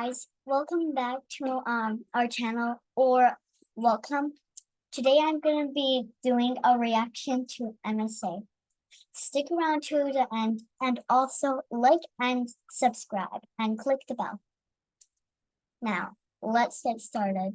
guys, welcome back to our channel or welcome. Today I'm going to be doing a reaction to MSA. Stick around to the end and also like and subscribe and click the bell. Now, let's get started.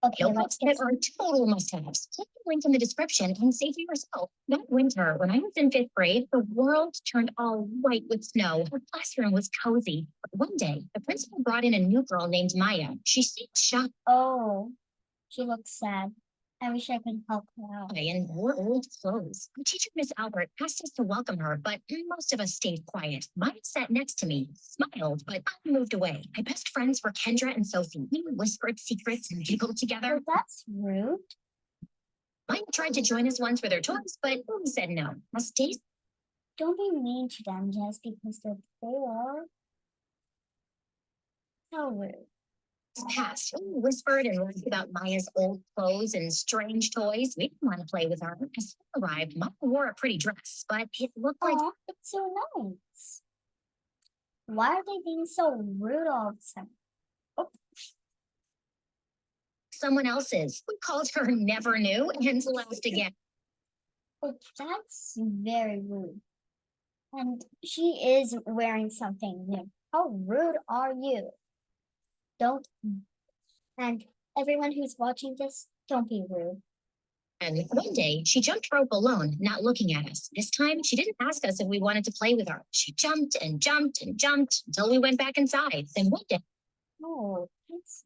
Okay, let's get That are total must-haves. Click the link in the description and see for yourself. That winter, when I was in 5th grade, the world turned all white with snow. Our classroom was cozy. But one day, the principal brought in a new girl named Maya. She seemed shocked. Oh, she looks sad. I wish I could help her out. And wore old clothes. Our teacher, Miss Albert, asked us to welcome her, but most of us stayed quiet. Maya sat next to me, smiled, but I moved away. My best friends were Kendra and Sophie. We whispered secrets and giggled together. Oh, that's rude. Maya tried to join us once with her toys, but we said no. As days Don't be mean to them just because they're poor. So rude. passed, we whispered and laughed about Maya's old clothes and strange toys. We didn't want to play with her. As school arrived, Maya wore a pretty dress, but it looked like It's so nice. Why are they being so rude all the time? someone else's. We called her Never Knew and laughed again. Oh, that's very rude. And she is wearing something new. How rude are you? Don't. And everyone who's watching this, don't be rude. And one day, she jumped rope alone, not looking at us. This time, she didn't ask us if we wanted to play with her. She jumped and jumped and jumped until we went back inside. Then one day, Oh, that's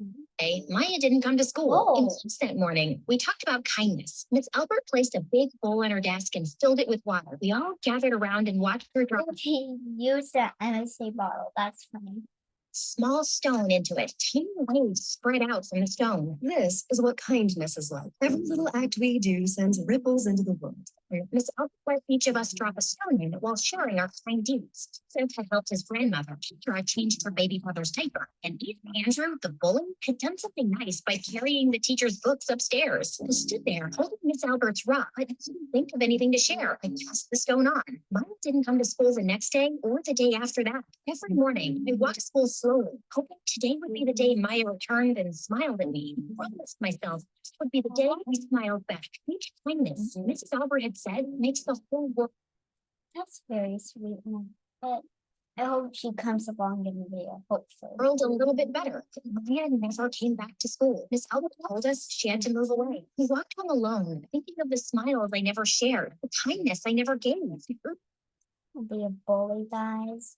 Maya didn't come to school. Oh. In class that morning, we talked about kindness. Miss Albert placed a big bowl on her desk and filled it with water. We all gathered around and watched her drop He used the MSA bottle. That's funny. small stone into it. Tiny waves spread out from the stone. This is what kindness is like. Every little act we do sends ripples into the world. Miss Albert let each of us drop a stone in it while sharing our kind deeds. Since had helped his grandmother, Peter had changed her baby brother's diaper, and even Andrew, the bully, had done something nice by carrying the teacher's books upstairs. I stood there holding Miss Albert's rock, but I couldn't think of anything to share. I passed the stone on. Maya didn't come to school the next day or the day after that. Every morning, I walked to school slowly, hoping today would be the day Maya returned and smiled at me. I promised myself this would be the day I smiled back. Each kindness Mrs. Albert had said makes the whole world. That's very sweet. But I hope she comes along in the video, hopefully. World a little bit better. Maria never came back to school. Miss Albert told us she had to move away. We walked home alone, thinking of the smiles I never shared, the kindness I never gave. Don't be a bully, guys.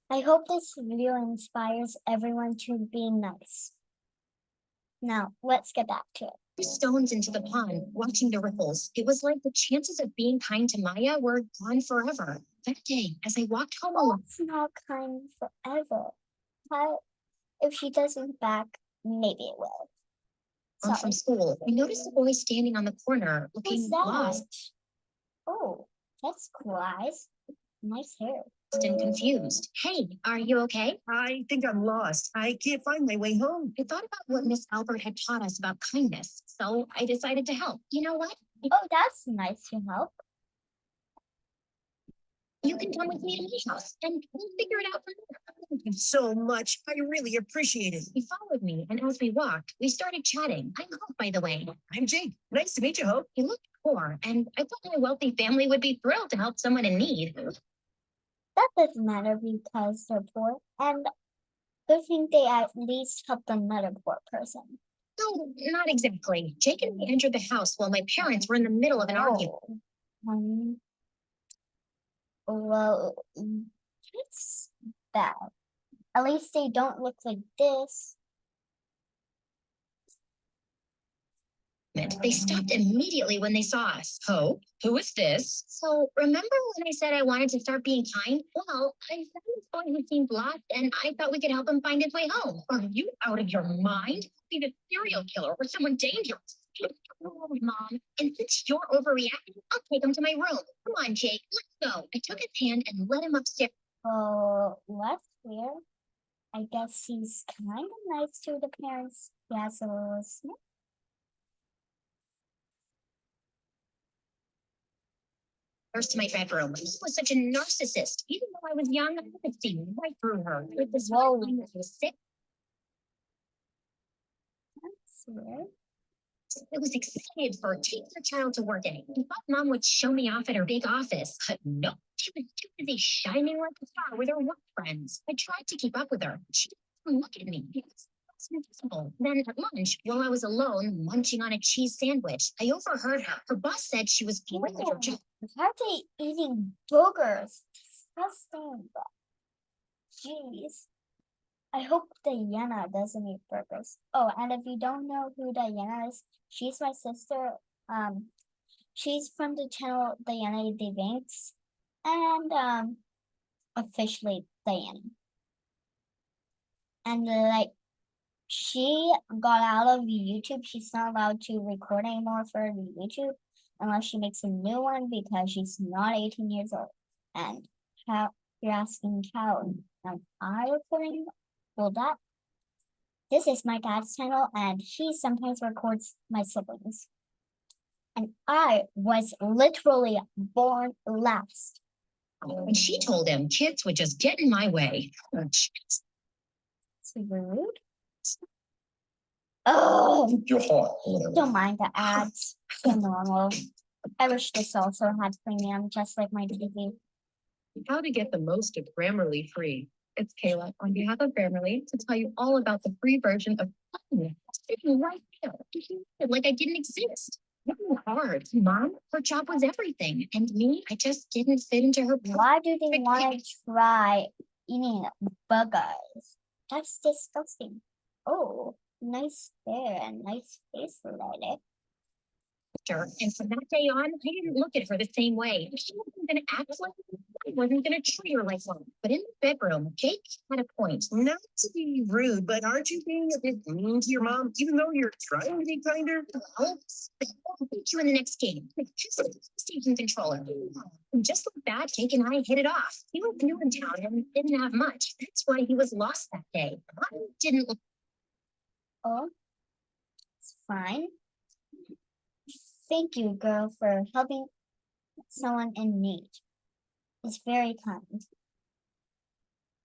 I hope this video inspires everyone to be nice. Now, let's get back to it. Stones into the pond, watching the ripples. It was like the chances of being kind to Maya were gone forever. That day, as I walked home alone, It's not kind forever. But if she doesn't back, maybe it will. from school, I noticed a boy standing on the corner, looking Who's that? lost Oh, that's cool eyes. Nice hair. and confused. Hey, are you okay? I think I'm lost. I can't find my way home. I thought about what Miss Albert had taught us about kindness, so I decided to help. You know what? Oh, that's nice to help. You can come with me to my house, and we'll figure it out from there. Thank you so much. I really appreciate it. He followed me, and as we walked, we started chatting. I'm Hope, by the way. I'm Jake. Nice to meet you, Hope. He looked poor, and I thought my wealthy family would be thrilled to help someone in need. That doesn't matter because they're poor, and good thing they at least helped another poor person. No, not exactly. Jake and I entered the house while my parents were in the middle of an argument. Well, it's bad. At least they don't look like this. They stopped immediately when they saw us. Hope, who is this? So remember when I said I wanted to start being kind? Well, I found this boy who seemed lost, and I thought we could help him find his way home. Are you out of your mind? Be the serial killer or someone dangerous. Oh, Mom, and since you're overreacting, I'll take him to my room. Come on, Jake, let's go. I took his hand and led him upstairs. Oh, that's weird. I guess he's kind of nice to the parents. He has a little snip. First to my bedroom. He was such a narcissist. Even though I was young, I could see right through her. With this Whoa. one line that was sick, That's weird. I was excited for taking the child to work day. I thought mom would show me off at her big office. But no, she was too busy shining like a star with her work friends. I tried to keep up with her. She didn't look at me. It was invisible. Then at lunch, while I was alone munching on a cheese sandwich, I overheard her. Her boss said she was bored with her job. Why are they eating burgers? Disgusting. Jeez. I hope Diana doesn't eat burgers. Oh, and if you don't know who Diana is, she's my sister. She's from the channel Diana DeBanks, and officially Diana. And like, she got out of YouTube. She's not allowed to record anymore for the YouTube unless she makes a new one because she's not 18 years old. And how you're asking how am I recording? Well, this is my dad's channel, and he sometimes records my siblings. And I was literally born last. And she told him kids would just get in my way. It's rude. Oh, Your heart or whatever. don't mind the ads. They're normal. I wish this also had premium, just like my TV. How to get the most of Grammarly free. It's Kayla on behalf of Grammarly to tell you all about the free version of Fun. Sitting right there. Like I didn't exist. Working hard. Mom, her job was everything. And me, I just didn't fit into her. Why do they want to try eating burgers? That's disgusting. Oh, nice hair and nice face, lady. And from that day on, I didn't look at her the same way. She wasn't going to act like I wasn't going to treat her like one. But in the bedroom, Jake had a point. Not to be rude, but aren't you being a bit mean to your mom, even though you're trying to be kinder? I'll beat you in the next game. Station controller. And just like that, Jake and I hit it off. He was new in town and didn't have much. That's why he was lost that day. I didn't look. Oh, it's fine. Thank you, girl, for helping someone in need. It's very kind.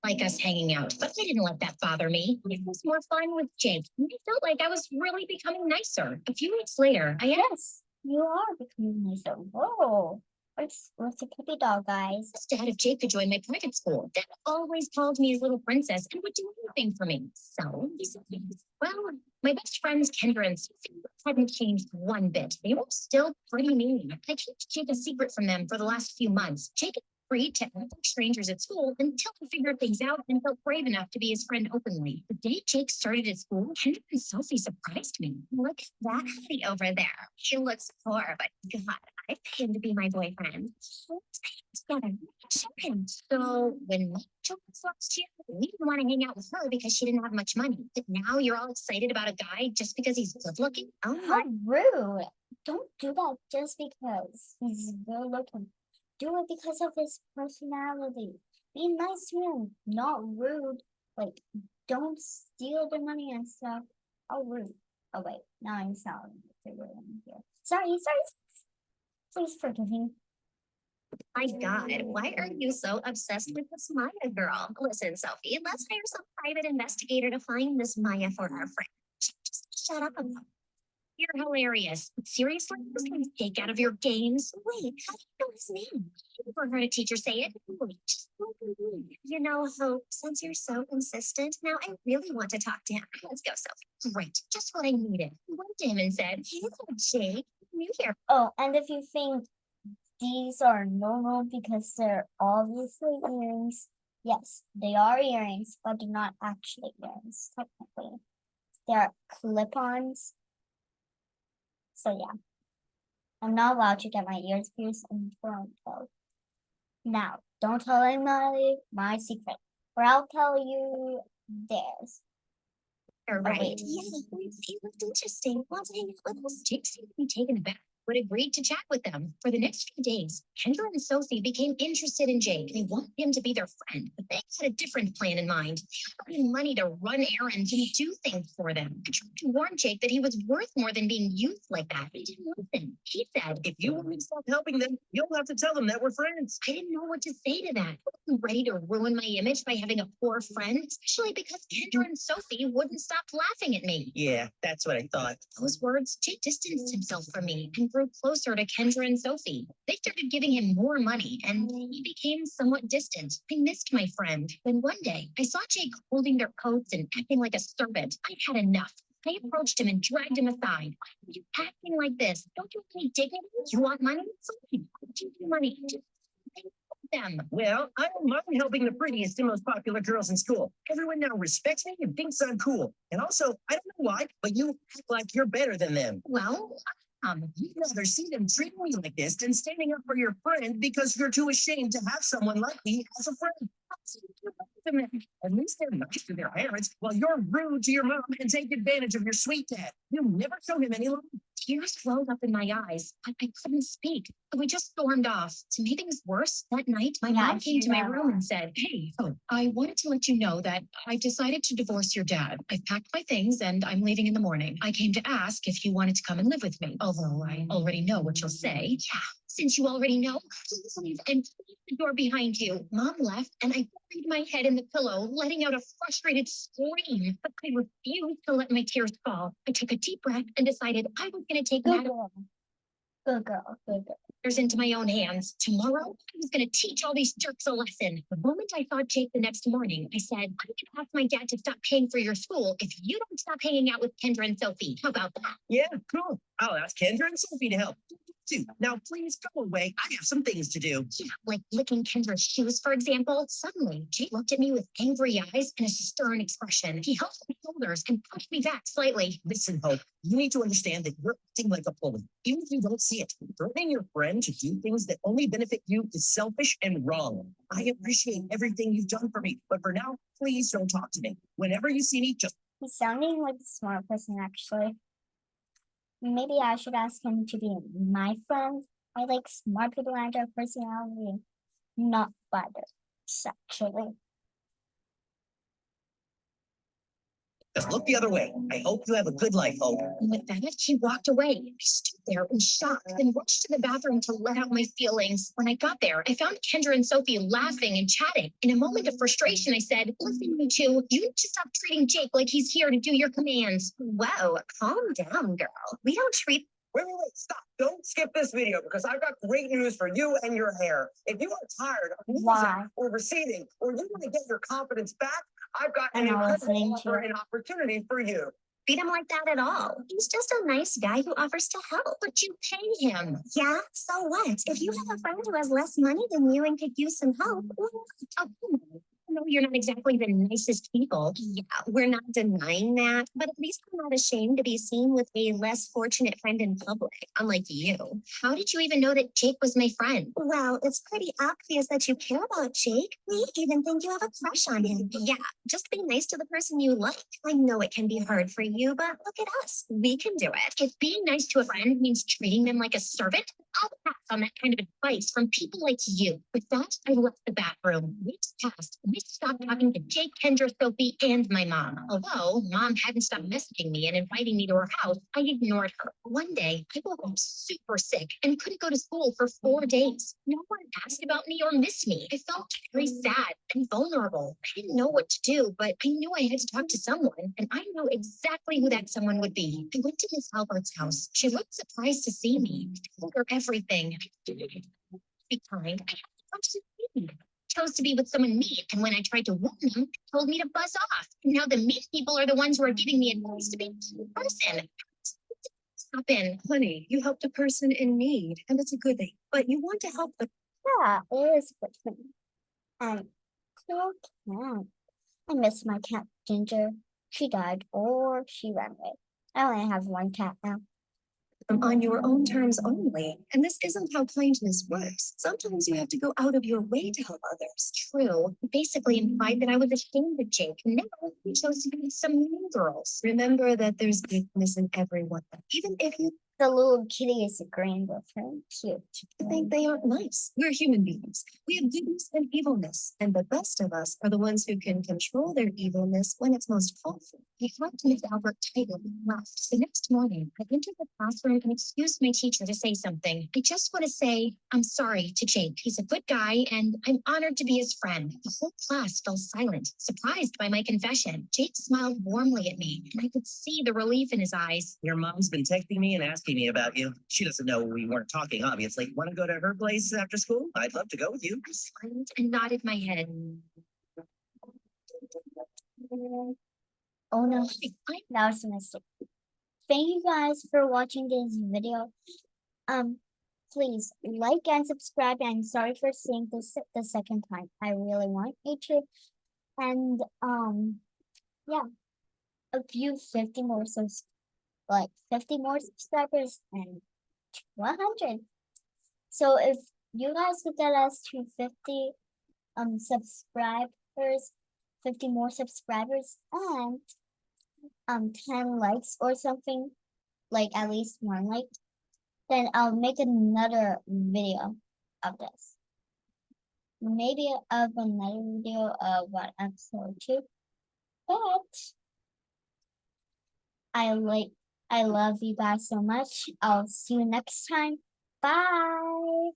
Like us hanging out, but I didn't let that bother me. It was more fun with Jake. I felt like I was really becoming nicer. A few weeks later, Yes, you are becoming nicer. Whoa. What's a puppy dog, guys? asked ahead of Jake to join my private school. Dad always called me his little princess and would do anything for me. So he said, well, my best friends, Kendra and Sophie, hadn't changed one bit. They were still pretty mean. I kept Jake a secret from them for the last few months. Jake is free to act like strangers at school until he figured things out and felt brave enough to be his friend openly. The day Jake started at school, Kendra and Sophie surprised me. Look at that hottie over there. He looks poor, but God, I pay him to be my boyfriend. Let's pay together. Show him. So when Mike joined us last year, we didn't want to hang out with her because she didn't have much money. But now you're all excited about a guy just because he's good looking? Oh How rude. Don't do that just because he's good looking. Do it because of his personality. Be nice to him, not rude. Like, don't steal the money and stuff. How rude. Oh wait, now I'm sounding rude here. Sorry. Please forgive me. my God, why are you so obsessed with this Maya girl? Listen, Sophie, let's hire some private investigator to find this Maya for our friend. Just shut up about it. You're hilarious. Seriously, this is Jake out of your games. Wait, how do you know his name? I never heard a teacher say it. Wait, just look at me. You know, Hope, since you're so insistent, now I really want to talk to him. Let's go, Sophie. Great, just what I needed. I went to him and said, hey, Jake, you here? Oh, and if you think these are normal because they're obviously earrings, yes, they are earrings, but they're not actually earrings, technically. They're clip-ons. So yeah, I'm not allowed to get my ears pierced until. Now, don't tell anybody my secret, or I'll tell you theirs. All right. wait. Yeah, he looked interesting. Want to hang out with us? Jake seemed to be taken aback. but agreed to chat with them. For the next few days, Kendra and Sophie became interested in Jake. They wanted him to be their friend, but they had a different plan in mind. They wanted money to run errands and do things for them. I tried to warn Jake that he was worth more than being used like that. He didn't listen. He said, If you want me to stop helping them, you'll have to tell them that we're friends. I didn't know what to say to that. I wasn't ready to ruin my image by having a poor friend, especially because Kendra and Sophie wouldn't stop laughing at me. Yeah, that's what I thought. Those words, Jake distanced himself from me and grew closer to Kendra and Sophie. They started giving him more money and he became somewhat distant. I missed my friend. Then one day, I saw Jake holding their coats and acting like a servant. I had enough. I approached him and dragged him aside. Why are you acting like this? Don't you have any dignity? You want money? Fine. I'll give you money. Just pay them. Well, I don't mind helping the prettiest and most popular girls in school. Everyone now respects me and thinks I'm cool. And also, I don't know why, but you act like you're better than them. Well, You'd rather see them treating me like this than standing up for your friend because you're too ashamed to have someone like me as a friend. At least they're nice to their parents while you're rude to your mom and take advantage of your sweet dad. You never show him any love. tears welled up in my eyes. I couldn't speak. We just stormed off. To make things worse, that night, my mom came to my room and said, Hey, I wanted to let you know that I've decided to divorce your dad. I've packed my things and I'm leaving in the morning. I came to ask if you wanted to come and live with me, although I already know what you'll say. yeah, since you already know, please leave and close the door behind you. Mom left and I buried my head in the pillow, letting out a frustrated scream. But I refused to let my tears fall. I took a deep breath and decided I was going to take Good matters girl. Good girl. Good girl. into my own hands. Tomorrow, I was going to teach all these jerks a lesson. The moment I saw Jake the next morning, I said, I'm going to ask my dad to stop paying for your school if you don't stop hanging out with Kendra and Sophie. How about that? Yeah, cool. I'll ask Kendra and Sophie to help. Too. Now, please go away. I have some things to do. Yeah, like licking Kendra's shoes, for example. Suddenly, Jake looked at me with angry eyes and a stern expression. He held my shoulders and pushed me back slightly. Listen, Hope, you need to understand that you're acting like a bully. Even if you don't see it, threatening your friend to do things that only benefit you is selfish and wrong. I appreciate everything you've done for me, but for now, please don't talk to me. Whenever you see me, just He's sounding like a smart person, actually. Maybe I should ask him to be my friend. I like smart people and their personality, not better, actually. look the other way. I hope you have a good life, Hope. And with that, he walked away. I stood there in shock, then rushed to the bathroom to let out my feelings. When I got there, I found Kendra and Sophie laughing and chatting. In a moment of frustration, I said, listen, you two, you need to stop treating Jake like he's here to do your commands. Whoa, calm down, girl. We don't treat Wait, stop. Don't skip this video because I've got great news for you and your hair. If you are tired of losing Why? or receding, or you want to get your confidence back, I've got I'm an not listening incredible to offer you. and opportunity for you. treat him like that at all. He's just a nice guy who offers to help, but you pay him. Yeah, so what? If you have a friend who has less money than you and could use some help, well, oh, I know you're not exactly the nicest people. Yeah, we're not denying that, but at least I'm not ashamed to be seen with a less fortunate friend in public, unlike you. How did you even know that Jake was my friend? Well, it's pretty obvious that you care about Jake. We even think you have a crush on him. Yeah, just be nice to the person you like. I know it can be hard for you, but look at us. We can do it. If being nice to a friend means treating them like a servant, I'll pass on that kind of advice from people like you. With that, I left the bathroom. Weeks passed. I stopped talking to Jake, Kendra, Sophie, and my mom. Although mom hadn't stopped messaging me and inviting me to her house, I ignored her. One day, I woke up super sick and couldn't go to school for 4 days. No one asked about me or missed me. I felt very sad and vulnerable. I didn't know what to do, but I knew I had to talk to someone, and I knew exactly who that someone would be. I went to Miss Albert's house. She looked surprised to see me. I told her everything. Be kind. I had to talk to me. Chose to be with someone mean, and when I tried to warn them, they told me to buzz off. Now the mean people are the ones who are giving me advice to be a good person. Stop in. honey, you helped a person in need, and it's a good thing. But you want to help the Yeah, it is good for me. And cool cat. I miss my cat Ginger. She died or she ran away. I only have one cat now. on your own terms only. And this isn't how kindness works. Sometimes you have to go out of your way to help others. True. It basically implied that I was ashamed of Jake. And now he chose to be with some mean girls. Remember that there's goodness in everyone. Even if you the little kitty is agreeing with her. Cute. I think they aren't nice. We're human beings. We have goodness and evilness, and the best of us are the ones who can control their evilness when it's most helpful. He hugged Miss Albert tightly and left. The next morning, I entered the classroom and excused my teacher to say something. I just want to say I'm sorry to Jake. He's a good guy, and I'm honored to be his friend. The whole class fell silent, surprised by my confession. Jake smiled warmly at me, and I could see the relief in his eyes. Your mom's been texting me and asking me about you. She doesn't know we weren't talking, obviously. Want to go to her place after school? I'd love to go with you. I smiled and nodded my head. Oh no, I that was a mistake. Thank you guys for watching this video. Please like and subscribe. And sorry for saying this the second time. I really want you to. And yeah, a few 50 more 50 more subscribers and 100. So if you guys could get us to 50 subscribers, 50 more subscribers, and 10 likes or something, like at least 1 like, then I'll make another video of this. Maybe of another video of what episode 2. But I love you guys so much. I'll see you next time. Bye.